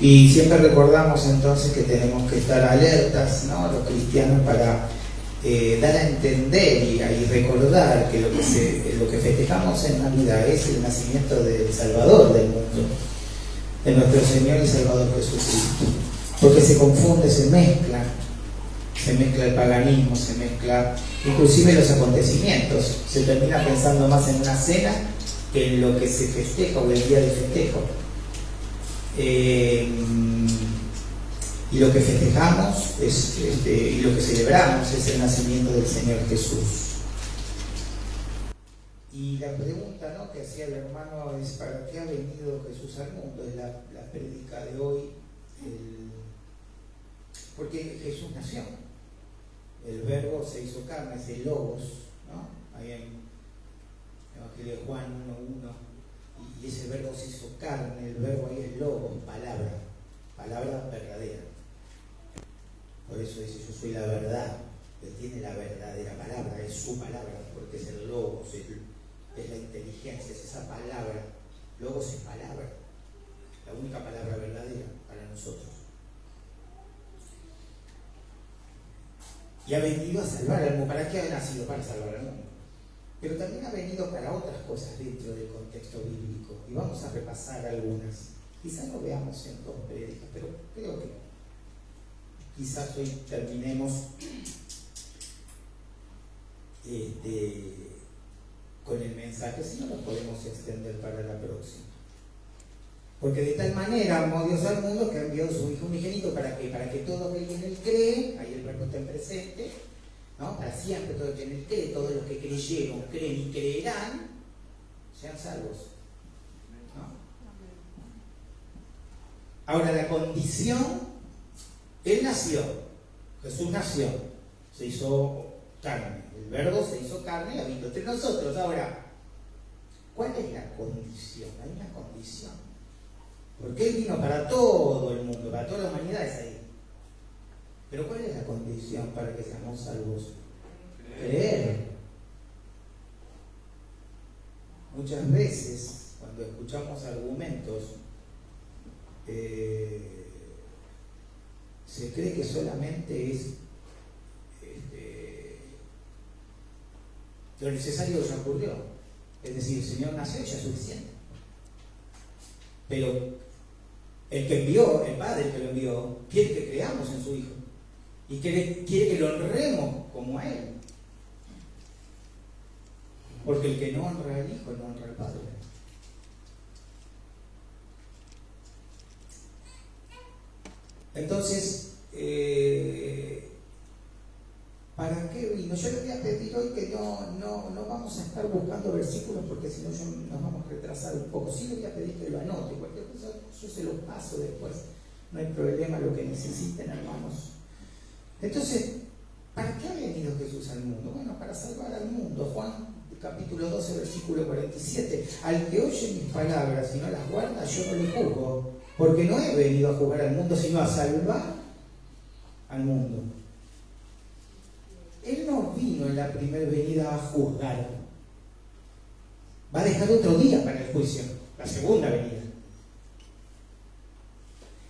Y siempre recordamos entonces que tenemos que estar alertas, ¿no?, los cristianos, para dar a entender y recordar que lo que festejamos en Navidad es el nacimiento del Salvador del mundo, de nuestro Señor y Salvador Jesucristo. Porque se confunde, se mezcla el paganismo, se mezcla inclusive los acontecimientos. Se termina pensando más en una cena que en lo que se festeja o el día de festejo. Y lo que festejamos y lo que celebramos es el nacimiento del Señor Jesús. Y la pregunta, ¿no?, que hacía el hermano es: ¿para qué ha venido Jesús al mundo? Es la prédica de hoy. Porque Jesús nació. El Verbo se hizo carne, es el Logos, ¿no? Ahí en el Evangelio de Juan 1:1. Y ese Verbo se hizo carne, el Verbo ahí es Logos, palabra verdadera. Por eso dice: yo soy la verdad. Él tiene la verdadera palabra, es su palabra, porque es el Logos, es la inteligencia, es esa palabra. Logos es palabra, la única palabra verdadera para nosotros. Y ha venido a salvar al mundo. ¿Para qué ha nacido? Para salvar al mundo. Pero también ha venido para otras cosas dentro del contexto bíblico. Y vamos a repasar algunas. Quizás lo veamos en 2 prédicas, pero creo que quizás hoy terminemos con el mensaje, si no lo podemos extender para la próxima. Porque de tal manera amó Dios al mundo que ha enviado a su Hijo unigénito para que todo aquel que en él cree, ahí el Verbo está en presente, ¿no?, para siempre todo el que en él cree, todos los que creyeron, creen y creerán, sean salvos, ¿no? Ahora, la condición: él nació, Jesús nació, se hizo carne, el Verbo se hizo carne y habitó entre nosotros. Ahora, ¿cuál es la condición? Hay una condición. Porque Él vino para todo el mundo, para toda la humanidad, es ahí. Pero ¿cuál es la condición para que seamos salvos? Creer. Muchas veces, cuando escuchamos argumentos, se cree que solamente es lo necesario ya ocurrió. Es decir, el Señor nació y ya es suficiente. Pero el que envió, el Padre, el que lo envió, quiere que creamos en su Hijo. Y quiere que lo honremos como a Él. Porque el que no honra al Hijo no honra al Padre. Entonces, ¿para qué vino? Yo le voy a pedir hoy que no vamos a estar buscando versículos, porque si no nos vamos a retrasar un poco. Sí le voy a pedir que lo anote, cualquier cosa yo se lo paso después, no hay problema, lo que necesiten, hermanos. Entonces, ¿para qué ha venido Jesús al mundo? Bueno, para salvar al mundo. Juan capítulo 12, versículo 47. Al que oye mis palabras y no las guarda, yo no le juzgo, porque no he venido a juzgar al mundo, sino a salvar al mundo. Él no vino en la primera venida a juzgar. Va a dejar otro día para el juicio, la segunda venida.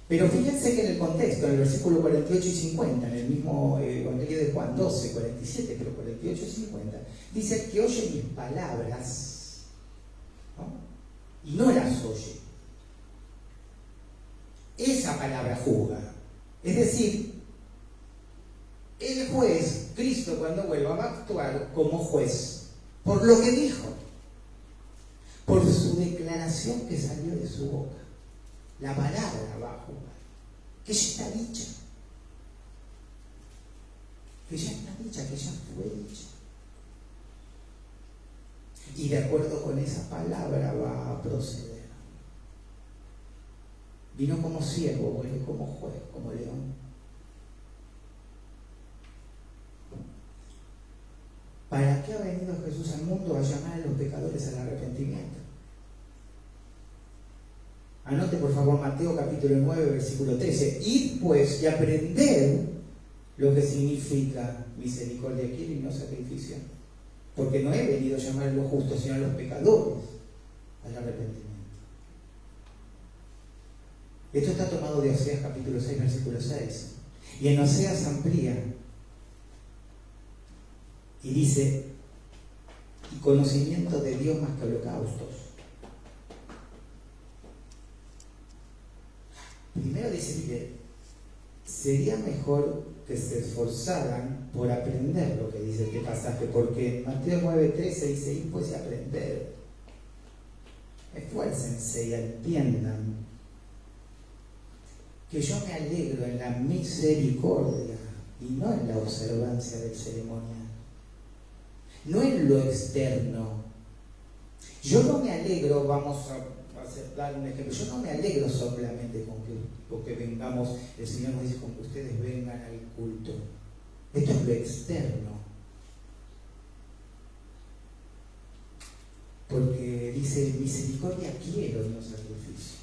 Pero fíjense que en el contexto, en el versículo 48 y 50, en el mismo Evangelio de Juan 12, 47, pero 48 y 50, dice: que oye mis palabras, ¿no?, y no las oye. Esa palabra juzga. Es decir, el juez, Cristo, cuando vuelva, va a actuar como juez por lo que dijo, por su declaración que salió de su boca. La palabra va a juzgar, que ya está dicha, que ya fue dicha. Y de acuerdo con esa palabra va a proceder. Vino como siervo, vuelve como juez, como león. ¿Para qué ha venido Jesús al mundo? A llamar a los pecadores al arrepentimiento. Anote por favor Mateo capítulo 9, versículo 13. Id pues y aprended lo que significa misericordia. Quiero y no sacrificio. Porque no he venido a llamar a los justos, sino a los pecadores al arrepentimiento. Esto está tomado de Oseas capítulo 6, versículo 6. Y en Oseas amplía y dice, y conocimiento de Dios más que holocaustos. Primero dice, mire, sería mejor que se esforzaran por aprender lo que dice este pasaje, porque en Mateo 9:13 dice, y pues aprender. Esfuércense y entiendan que yo me alegro en la misericordia y no en la observancia del ceremonial, no en lo externo. Yo no me alegro, vamos a dar un ejemplo, yo no me alegro solamente con que vengamos, el Señor nos dice con que ustedes vengan al culto. Esto es lo externo. Porque dice, misericordia quiero, no sacrificio.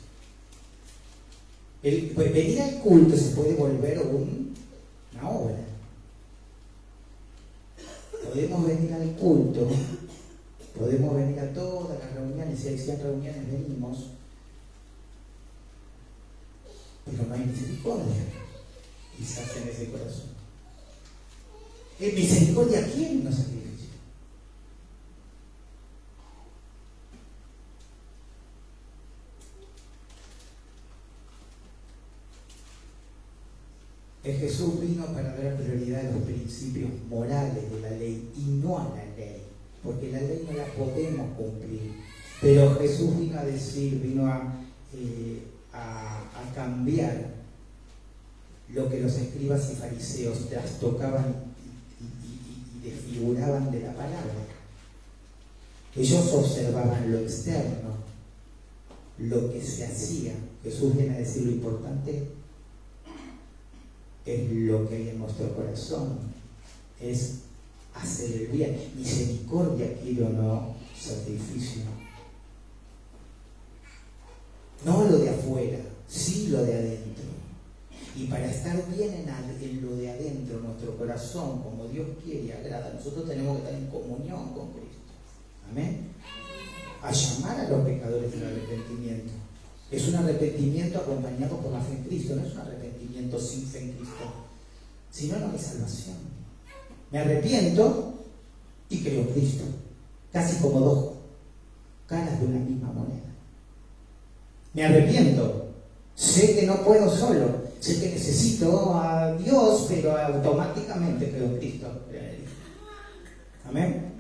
Pues venir al culto se puede volver una obra. Podemos venir al culto, podemos venir a todas las reuniones, si hay 100 reuniones venimos, pero no hay misericordia, quizás en ese corazón. Misericordia quiere, no sacrificio. Jesús vino para dar prioridad a los principios morales de la ley y no a la ley, porque la ley no la podemos cumplir. Pero Jesús vino a decir, vino a cambiar lo que los escribas y fariseos trastocaban y desfiguraban de la palabra. Ellos observaban lo externo, lo que se hacía. Jesús viene a decir lo importante es lo que hay en nuestro corazón, es hacer el bien. Misericordia quiero, no sacrificio. No lo de afuera, sí lo de adentro. Y para estar bien en lo de adentro, nuestro corazón, como Dios quiere y agrada, nosotros tenemos que estar en comunión con Cristo. Amén. A llamar a los pecadores al arrepentimiento. Es un arrepentimiento acompañado por la fe en Cristo, no es un arrepentimiento sin fe en Cristo. Si no, no hay salvación. Me arrepiento y creo en Cristo. Casi como dos caras de una misma moneda. Me arrepiento. Sé que no puedo solo. Sé que necesito a Dios, pero automáticamente creo en Cristo. Amén.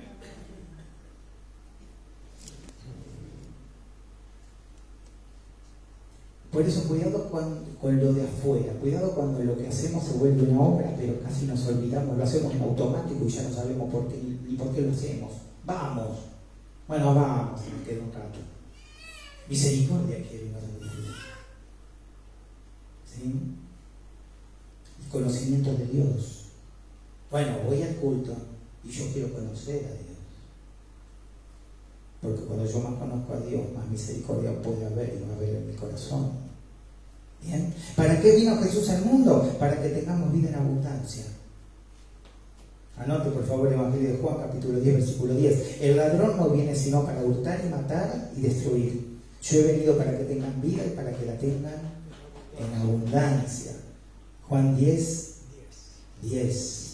Por eso cuidado con lo de afuera, cuidado cuando lo que hacemos se vuelve una obra, pero casi nos olvidamos, lo hacemos en automático y ya no sabemos ni por qué lo hacemos. Vamos, bueno, vamos, me quedo un rato. Misericordia quiere, no sacrificio. ¿Sí? El conocimiento de Dios. Bueno, voy al culto y yo quiero conocer a Dios. Porque cuando yo más conozco a Dios, más misericordia puede haber y va a haber en mi corazón. ¿Bien? ¿Para qué vino Jesús al mundo? Para que tengamos vida en abundancia. Anote por favor el Evangelio de Juan, capítulo 10, versículo 10. El ladrón no viene sino para hurtar y matar y destruir. Yo he venido para que tengan vida y para que la tengan en abundancia. Juan 10, 10.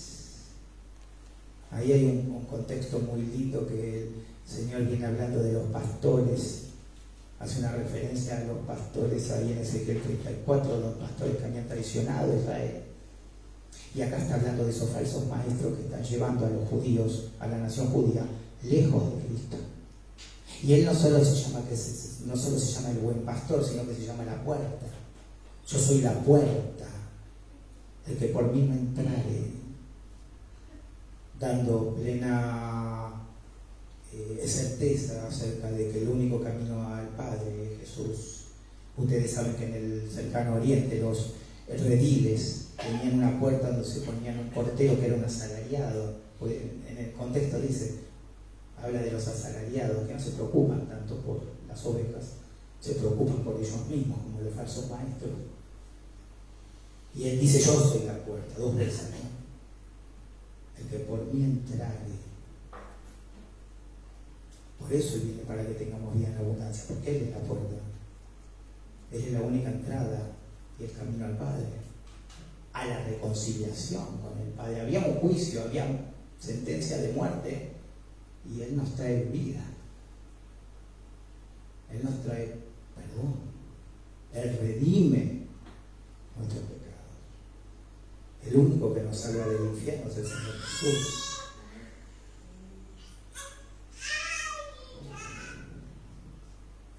Ahí hay un contexto muy lindo que el Señor viene hablando de los pastores. Hace una referencia a los pastores ahí en Ezequiel 34, los pastores que habían traicionado a Israel. Y acá está hablando de esos falsos maestros que están llevando a los judíos, a la nación judía, lejos de Cristo. Y él no solo se llama el buen pastor, sino que se llama la puerta. Yo soy la puerta, el que por mí no entrare, dando plena certeza acerca de que el único camino al Padre es Jesús. Ustedes saben que en el cercano oriente los rediles tenían una puerta donde se ponían un portero que era un asalariado. En el contexto habla de los asalariados que no se preocupan tanto por las ovejas, se preocupan por ellos mismos, como los falsos maestros. Y él dice: yo soy la puerta, dos veces, ¿no? El que por mí entrare. Por eso Él viene, para que tengamos vida en abundancia, porque Él es la puerta. Él es la única entrada y el camino al Padre, a la reconciliación con el Padre. Había un juicio, había sentencia de muerte, y Él nos trae vida. Él nos trae perdón. Él redime nuestros pecados. El único que nos salva del infierno es el Señor Jesús.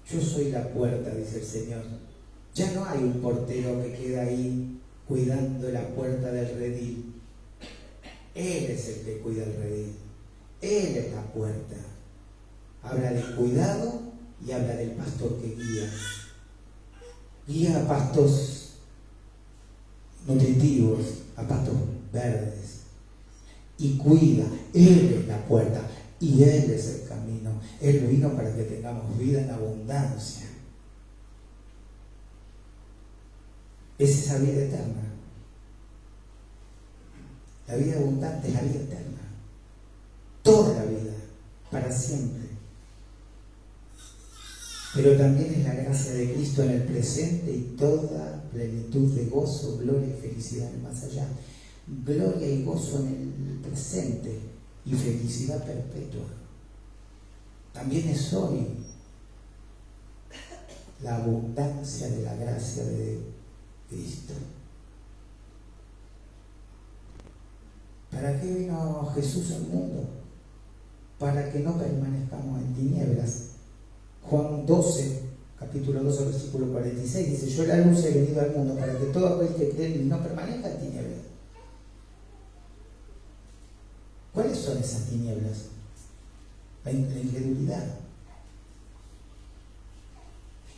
Yo soy la puerta, dice el Señor. Ya no hay un portero que queda ahí cuidando la puerta del redil. Él es el que cuida el redil. Él es la puerta. Habla del cuidado y habla del pastor que guía. Guía a pastos nutritivos, a pastos verdes. Y cuida. Él es la puerta y Él es el camino. Él vino para que tengamos vida en abundancia. Es esa vida eterna. La vida abundante es la vida eterna. Toda la vida, para siempre. Pero también es la gracia de Cristo en el presente y toda plenitud de gozo, gloria y felicidad en el más allá. Gloria y gozo en el presente y felicidad perpetua. También es hoy la abundancia de la gracia de Cristo. ¿Para qué vino Jesús al mundo? Para que no permanezcamos en tinieblas. Juan 12, capítulo 12, versículo 46, dice: yo la luz he venido al mundo para que todo aquel que cree en mí no permanezca en tinieblas. ¿Cuáles son esas tinieblas? La incredulidad.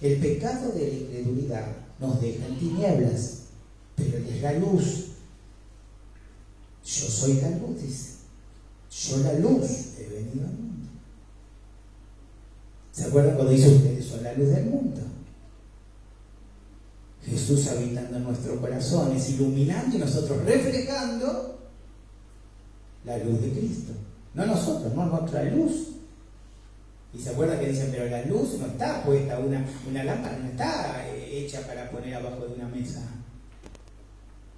El pecado de la incredulidad nos deja en tinieblas, pero Él es la luz. Yo soy la luz, dice. Yo la luz he venido al mundo. ¿Se acuerdan cuando dice ustedes son la luz del mundo? Jesús habitando en nuestros corazones, iluminando y nosotros reflejando la luz de Cristo. No nosotros, no nuestra luz. Y se acuerdan que dicen, pero la luz no está puesta, una lámpara no está hecha para poner abajo de una mesa.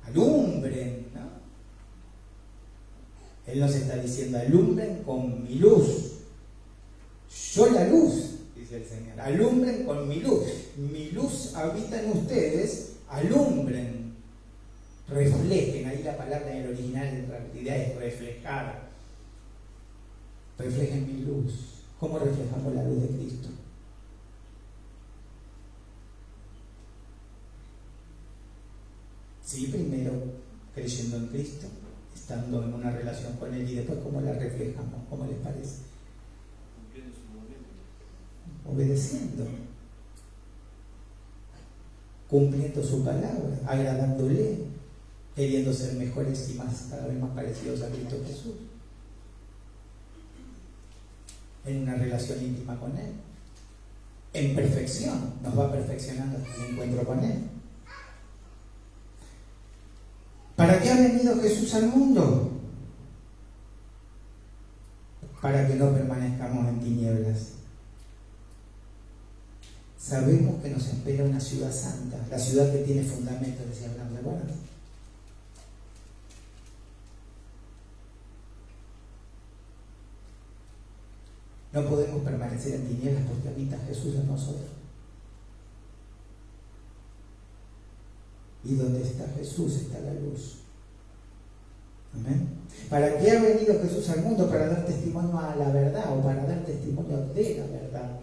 Alumbren, ¿no? Él nos está diciendo, alumbren con mi luz. Yo la luz, dice el Señor, alumbren con mi luz. Mi luz habita en ustedes, alumbren, reflejen. Ahí la palabra en el original en realidad es reflejar. Reflejen mi luz. ¿Cómo reflejamos la luz de Cristo? Sí, primero creyendo en Cristo, estando en una relación con Él, y después cómo la reflejamos, ¿cómo les parece? Obedeciendo, cumpliendo su palabra, agradándole, queriendo ser mejores y cada vez más parecidos a Cristo Jesús, en una relación íntima con Él, en perfección, nos va perfeccionando hasta el encuentro con Él. ¿Para qué ha venido Jesús al mundo? Para que no permanezcamos en tinieblas. Sabemos que nos espera una ciudad santa, la ciudad que tiene fundamentos, decía Abraham, ¿recuerdan? No podemos permanecer en tinieblas porque habita Jesús en nosotros. Y donde está Jesús está la luz. Amén. ¿Para qué ha venido Jesús al mundo? Para dar testimonio a la verdad, o para dar testimonio de la verdad.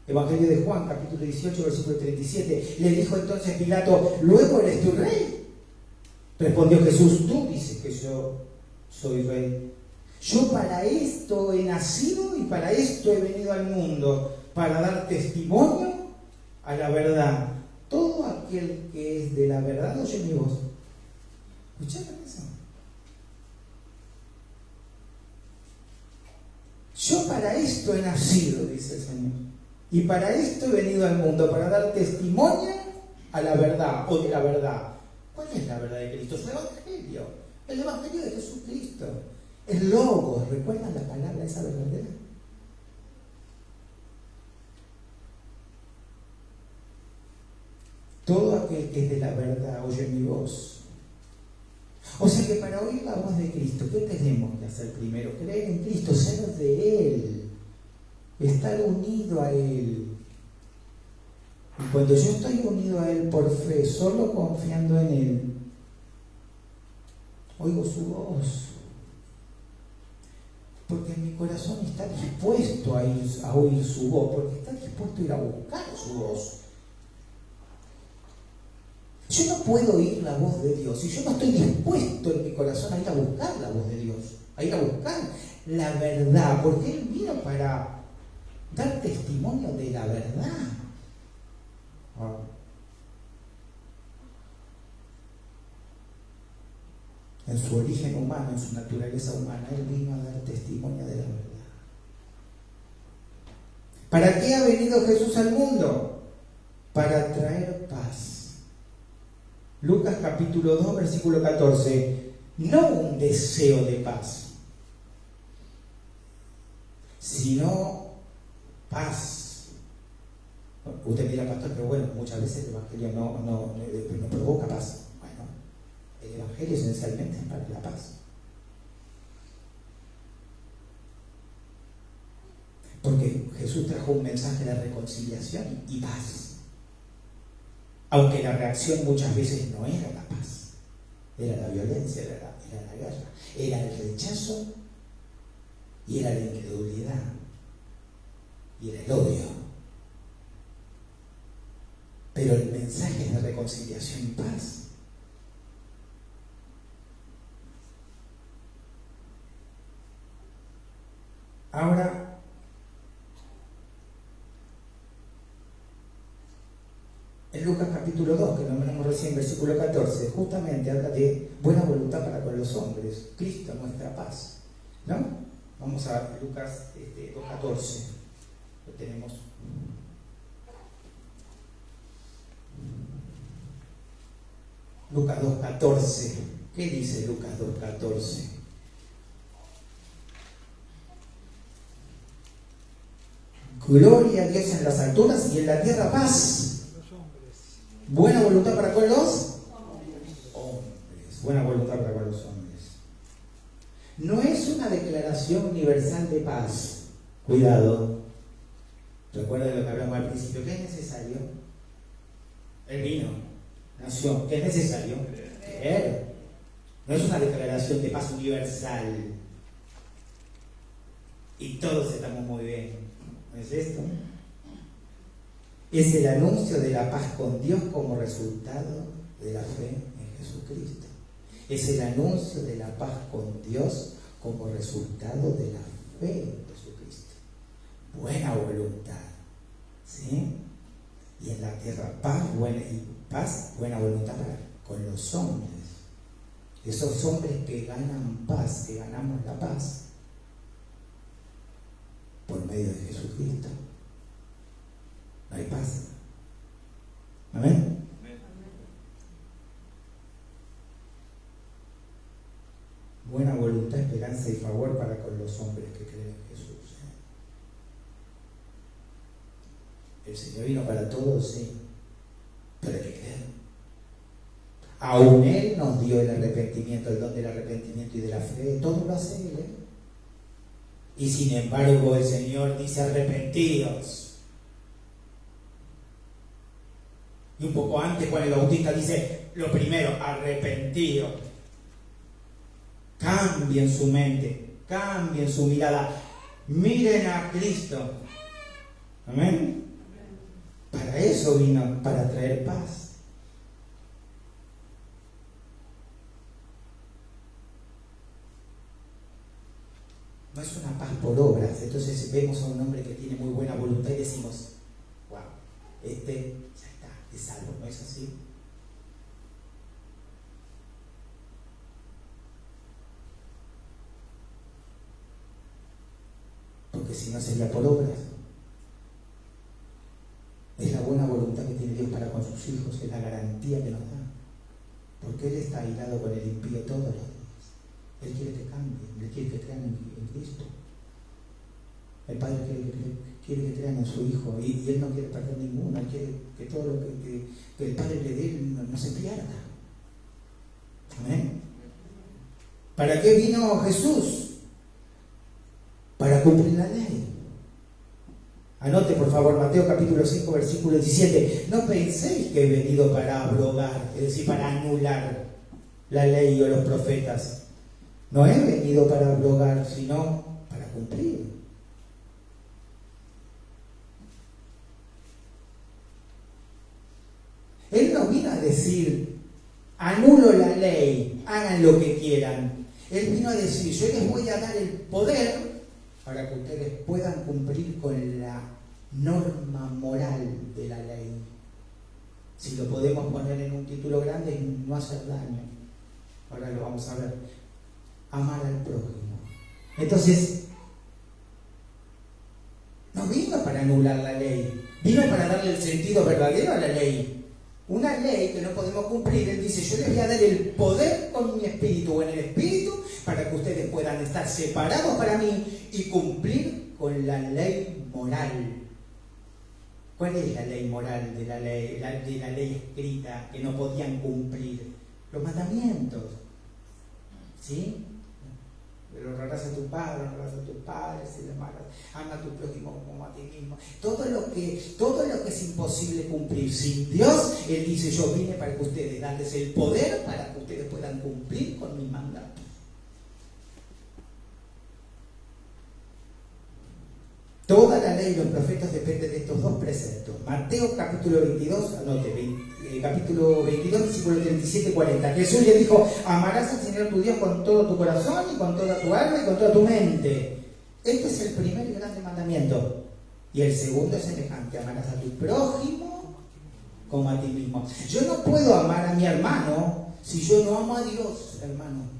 Evangelio de Juan, capítulo 18, versículo 37. Le dijo entonces Pilato, ¿luego eres tu rey? Respondió Jesús, tú dices que yo soy rey. Yo para esto he nacido y para esto he venido al mundo, para dar testimonio a la verdad. Todo aquel que es de la verdad oye mi voz. ¿Escucharon eso? Yo para esto he nacido, dice el Señor, y para esto he venido al mundo, para dar testimonio a la verdad, o de la verdad. ¿Cuál es la verdad de Cristo? Su evangelio, el evangelio de Jesucristo. El logos, ¿recuerdan la palabra esa verdadera? Todo aquel que es de la verdad oye mi voz. O sea que para oír la voz de Cristo, ¿qué tenemos que hacer primero? Creer en Cristo, ser de Él, estar unido a Él. Y cuando yo estoy unido a Él por fe, solo confiando en Él, oigo su voz. Porque mi corazón está dispuesto a oír su voz, porque está dispuesto a ir a buscar su voz. Yo no puedo oír la voz de Dios si yo no estoy dispuesto en mi corazón a ir a buscar la voz de Dios, a ir a buscar la verdad, porque Él vino para dar testimonio de la verdad. En su origen humano, en su naturaleza humana, Él vino a dar testimonio de la verdad. ¿Para qué ha venido Jesús al mundo? Para traer paz. Lucas capítulo 2, versículo 14. No un deseo de paz, sino paz. Usted dirá, pastor, pero bueno, muchas veces el Evangelio no provoca paz. Bueno, el Evangelio esencialmente es para la paz. Porque Jesús trajo un mensaje de reconciliación y paz. Aunque la reacción muchas veces no era la paz, era la violencia, era la guerra, era el rechazo y era la incredulidad y era el odio. Pero el mensaje es de reconciliación y paz. Ahora, en Lucas capítulo 2, que nombramos recién, versículo 14, justamente habla de buena voluntad para con los hombres. Cristo nuestra paz, ¿no? Vamos a Lucas 2.14. Lo tenemos. Lucas 2.14. ¿Qué dice Lucas 2.14? Gloria a Dios en las alturas y en la tierra paz. Buena voluntad para con los hombres. Buena voluntad para con los hombres. No es una declaración universal de paz. Cuidado. Recuerda lo que hablamos al principio. ¿Qué es necesario? Él vino, nació. ¿Qué es necesario? Creer. No es una declaración de paz universal. Y todos estamos muy bien. ¿No es esto? Es el anuncio de la paz con Dios como resultado de la fe en Jesucristo. Es el anuncio de la paz con Dios como resultado de la fe en Jesucristo. Buena voluntad, ¿sí? Y en la tierra paz, buena voluntad con los hombres. Esos hombres que ganan paz, que ganamos la paz por medio de Jesucristo. No hay paz. ¿Amén? Buena voluntad, esperanza y favor para con los hombres que creen en Jesús. El Señor vino para todos, sí, pero hay que creer. Aún Él nos dio el arrepentimiento, el don del arrepentimiento y de la fe. Todo lo hace Él, ¿eh? Y sin embargo el Señor dice arrepentidos. Y un poco antes, Juan el Bautista dice lo primero, arrepentido. Cambien su mente, cambien su mirada, miren a Cristo. Amén. Para eso vino, para traer paz. No es una paz por obras. Entonces vemos a un hombre que tiene muy buena voluntad y decimos, wow, ya está, es salvo. ¿No es así? Porque si no sería por obras. Es la buena voluntad que tiene Dios para con sus hijos, es la garantía que nos da. Porque Él está airado con el impío todos los días. Él quiere que cambien, Él quiere que crean en Cristo. El Padre quiere quiere que crean en su Hijo y Él no quiere perder ninguno, Él quiere que todo lo que el Padre le dé no se pierda. Amén. ¿Para qué vino Jesús? Para cumplir la ley. Anote por favor Mateo capítulo 5 versículo 17. No penséis que he venido para abrogar, es decir, para anular la ley o los profetas. No he venido para abrogar, sino para cumplir. Él no vino a decir, anulo la ley, hagan lo que quieran. Él vino a decir, yo les voy a dar el poder para que ustedes puedan cumplir con la norma moral de la ley. Si lo podemos poner en un título grande, es no hacer daño. Ahora lo vamos a ver. Amar al prójimo. Entonces, no vino para anular la ley, vino para darle el sentido verdadero a la ley. Una ley que no podemos cumplir. Él dice, yo les voy a dar el poder con mi espíritu o en el espíritu para que ustedes puedan estar separados para mí y cumplir con la ley moral. ¿Cuál es la ley moral de la ley escrita que no podían cumplir? Los mandamientos. ¿Sí? Pero honrarás a tu padre, honrarás a tus padres y demás. Ama a tu prójimo como a ti mismo. Todo lo que es imposible cumplir sin Dios, Él dice, yo vine para que ustedes, darles el poder para que ustedes puedan cumplir con mis mandatos. Toda la ley y los profetas dependen de estos dos preceptos. Mateo capítulo 22, anote, capítulo 22, versículo 37-40. Jesús le dijo, amarás al Señor tu Dios con todo tu corazón y con toda tu alma y con toda tu mente. Este es el primer y grande mandamiento. Y el segundo es semejante, amarás a tu prójimo como a ti mismo. Yo no puedo amar a mi hermano si yo no amo a Dios, hermano.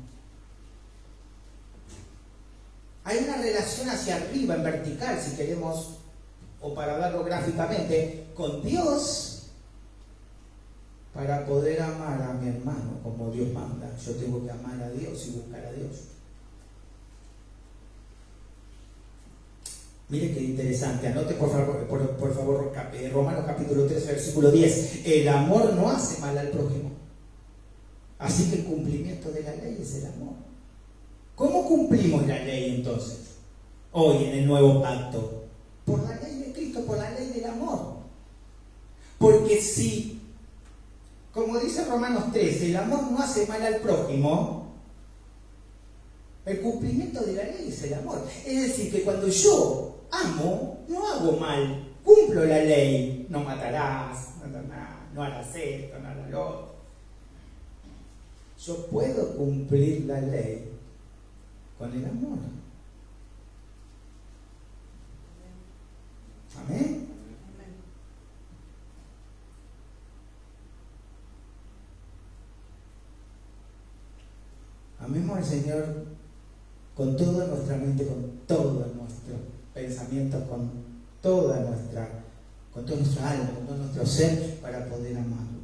Hay una relación hacia arriba, en vertical, si queremos, o para hablarlo gráficamente, con Dios. Para poder amar a mi hermano como Dios manda, yo tengo que amar a Dios y buscar a Dios. Mire qué interesante, anote por favor Romanos capítulo 3, versículo 10. El amor no hace mal al prójimo. Así que el cumplimiento de la ley es el amor. ¿Cómo cumplimos la ley entonces? Hoy en el nuevo pacto. Por la ley de Cristo, por la ley del amor. Porque si, como dice Romanos 13, el amor no hace mal al prójimo, el cumplimiento de la ley es el amor. Es decir, que cuando yo amo, no hago mal, cumplo la ley. No matarás, no harás esto, no harás lo otro. Yo puedo cumplir la ley con el amor. Amén. Amemos al Señor con toda nuestra mente, con todos nuestros pensamientos, con todo nuestra alma, con todo nuestro ser, para poder amarlo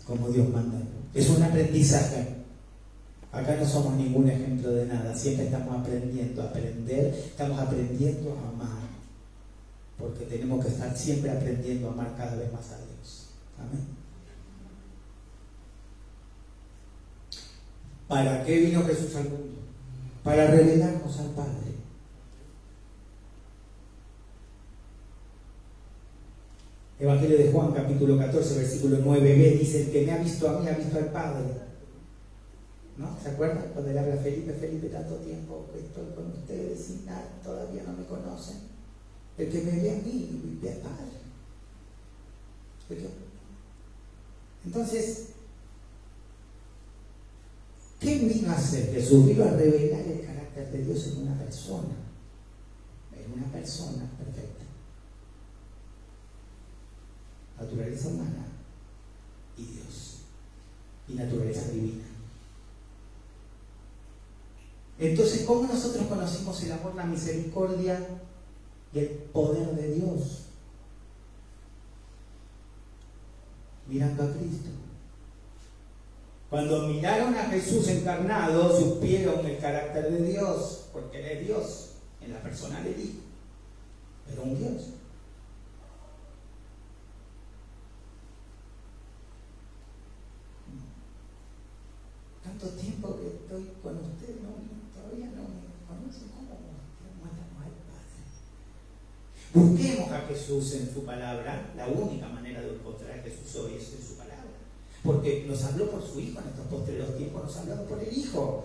como Dios manda. Es un aprendizaje. Acá no somos ningún ejemplo de nada, siempre estamos aprendiendo a amar, porque tenemos que estar siempre aprendiendo a amar cada vez más a Dios. Amén. ¿Para qué vino Jesús al mundo? Para revelarnos al Padre. Evangelio de Juan, capítulo 14, versículo 9b, dice, el que me ha visto a mí, ha visto al Padre. ¿No? ¿Se acuerdan? Cuando le habla a Felipe, tanto tiempo que estoy con ustedes y nada, todavía no me conocen. El que me ve a mí, ve al Padre. Entonces, ¿qué vino a hacer Jesús? Vino a revelar el carácter de Dios en una persona perfecta. Naturaleza humana y Dios, y naturaleza divina. Entonces, ¿cómo nosotros conocimos el amor, la misericordia y el poder de Dios? Mirando a Cristo. Cuando miraron a Jesús encarnado, supieron el carácter de Dios, porque Él es Dios. en la persona del Hijo, pero un Dios. Tanto tiempo que estoy con usted, todavía no me conocen cómo amamos al Padre. Busquemos a Jesús en su palabra. La única manera de encontrar a Jesús hoy es en su palabra, porque nos habló por su Hijo en estos postreros tiempos, nos ha hablado por el Hijo,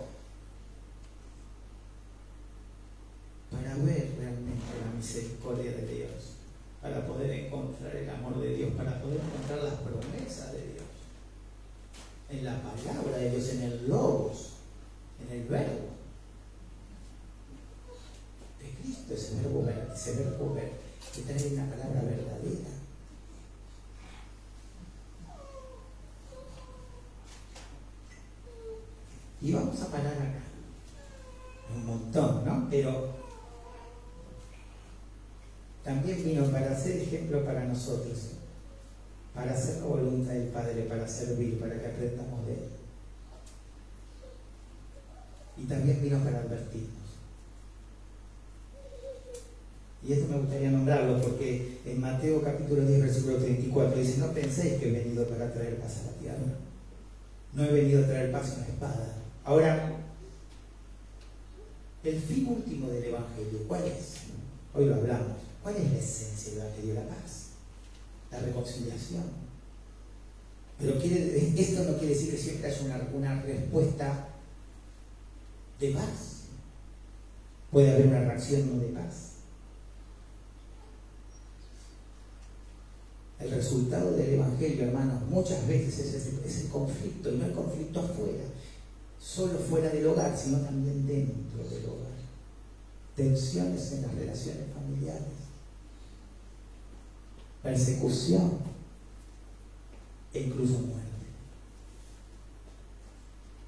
para ver realmente la misericordia de Dios, para poder encontrar el amor de Dios, para poder encontrar las promesas de Dios en la palabra de Dios, en el logos, en el verbo de Cristo, ese verbo que trae una palabra verdadera. Y vamos a parar acá, un montón, ¿no? Pero también vino para ser ejemplo para nosotros, para hacer la voluntad del Padre, para servir, para que aprendamos de Él. Y también vino para advertirnos. Y esto me gustaría nombrarlo porque en Mateo capítulo 10, versículo 34 dice: no penséis que he venido para traer paz a la tierra. No he venido a traer paz una espada. Ahora, el fin último del Evangelio, ¿cuál es? Hoy lo hablamos. ¿Cuál es la esencia del Evangelio? La paz, la reconciliación. Pero esto no quiere decir que siempre haya una respuesta de paz. Puede haber una reacción no de paz. El resultado del Evangelio, hermanos, muchas veces es el conflicto, y no el conflicto afuera, solo fuera del hogar, sino también dentro del hogar. Tensiones en las relaciones familiares, persecución e incluso muerte.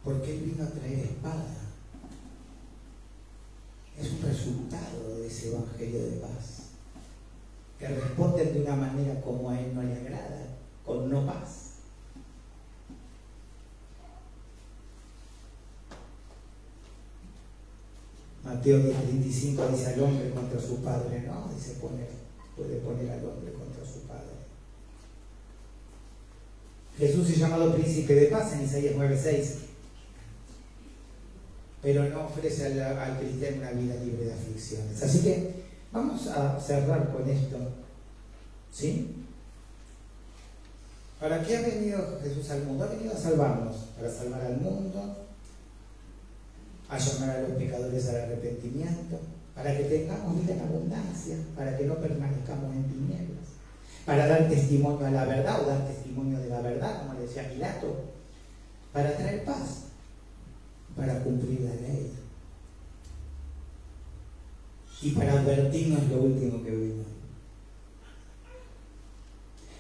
Porque Él vino a traer espada. Es un resultado de ese Evangelio de paz, que responden de una manera como a Él no le agrada, con no paz. Mateo 10:35 dice: al hombre contra su padre, ¿no? Dice, puede poner al hombre contra su padre. Jesús es llamado príncipe de paz en Isaías 9:6, pero no ofrece al cristiano una vida libre de aflicciones. Así que vamos a cerrar con esto, ¿sí? ¿Para qué ha venido Jesús al mundo? Ha venido a salvarnos, para salvar al mundo, a llamar a los pecadores al arrepentimiento, para que tengamos vida en abundancia, para que no permanezcamos en tinieblas, para dar testimonio a la verdad o dar testimonio de la verdad, como le decía Pilato, para traer paz, para cumplir la ley y para advertirnos lo último que vino.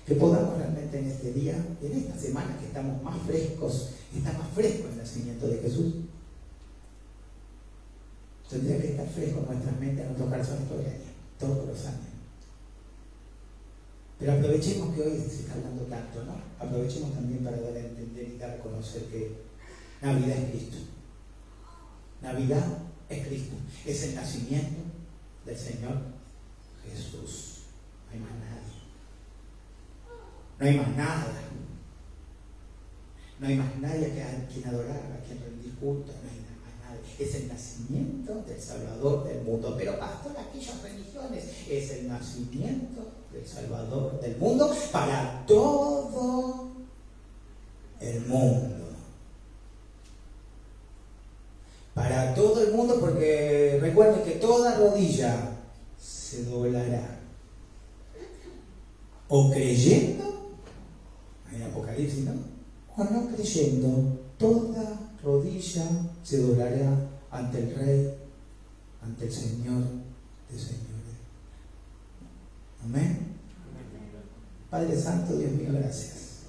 Que podamos realmente en este día, en esta semana que estamos más frescos, está más fresco el nacimiento de Jesús. Tendría que estar fresco en nuestras mentes, en nuestros corazones todos los años. Pero aprovechemos que hoy se está hablando tanto, ¿no? Aprovechemos también para dar a entender y dar a conocer que Navidad es Cristo. Navidad es Cristo. Es el nacimiento del Señor Jesús. No hay más nadie. No hay más nada. No hay más nadie a quien adorar, a quien rendir culto. No hay más nadie. Es el nacimiento del Salvador del mundo. Pero pastor, aquellas religiones, es el nacimiento del Salvador del mundo para todo el mundo. Para todo el mundo, porque recuerden que toda rodilla se doblará. O creyendo, en Apocalipsis, ¿no? O no creyendo, toda rodilla se doblará ante el Rey, ante el Señor de señores. Amén. Padre Santo, Dios mío, gracias.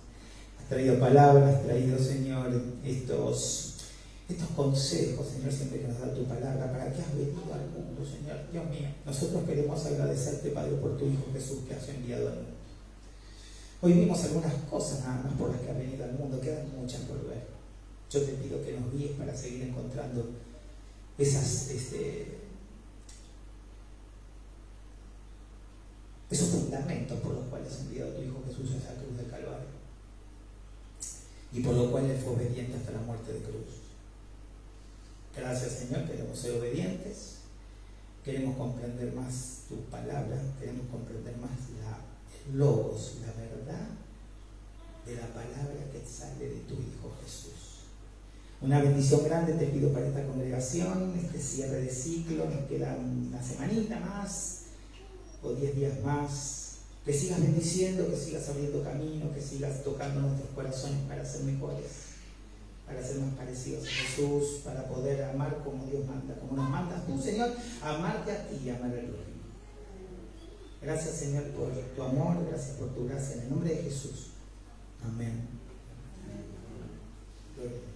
Has traído palabras, has traído, Señor, estos consejos, Señor, siempre que nos da tu palabra, para que has venido al mundo, Señor. Dios mío, nosotros queremos agradecerte, Padre, por tu Hijo Jesús que has enviado al mundo. Hoy vimos algunas cosas nada más por las que has venido al mundo, quedan muchas por ver. Yo te pido que nos guíes para seguir encontrando esos fundamentos por los cuales has enviado a tu Hijo Jesús a esa cruz del Calvario y por lo cual Él fue obediente hasta la muerte de cruz. Gracias, Señor, queremos ser obedientes, queremos comprender más tu palabra, queremos comprender más el logos, la verdad de la palabra que sale de tu Hijo Jesús. Una bendición grande te pido para esta congregación, este cierre de ciclo, nos queda una semanita más o 10 días más. Que sigas bendiciendo, que sigas abriendo camino, que sigas tocando nuestros corazones para ser mejores, para ser más parecidos a Jesús, para poder amar como Dios manda, como nos mandas tú, Señor, amarte a ti y amar al prójimo. Gracias, Señor, por tu amor, gracias por tu gracia, en el nombre de Jesús. Amén. Gloria.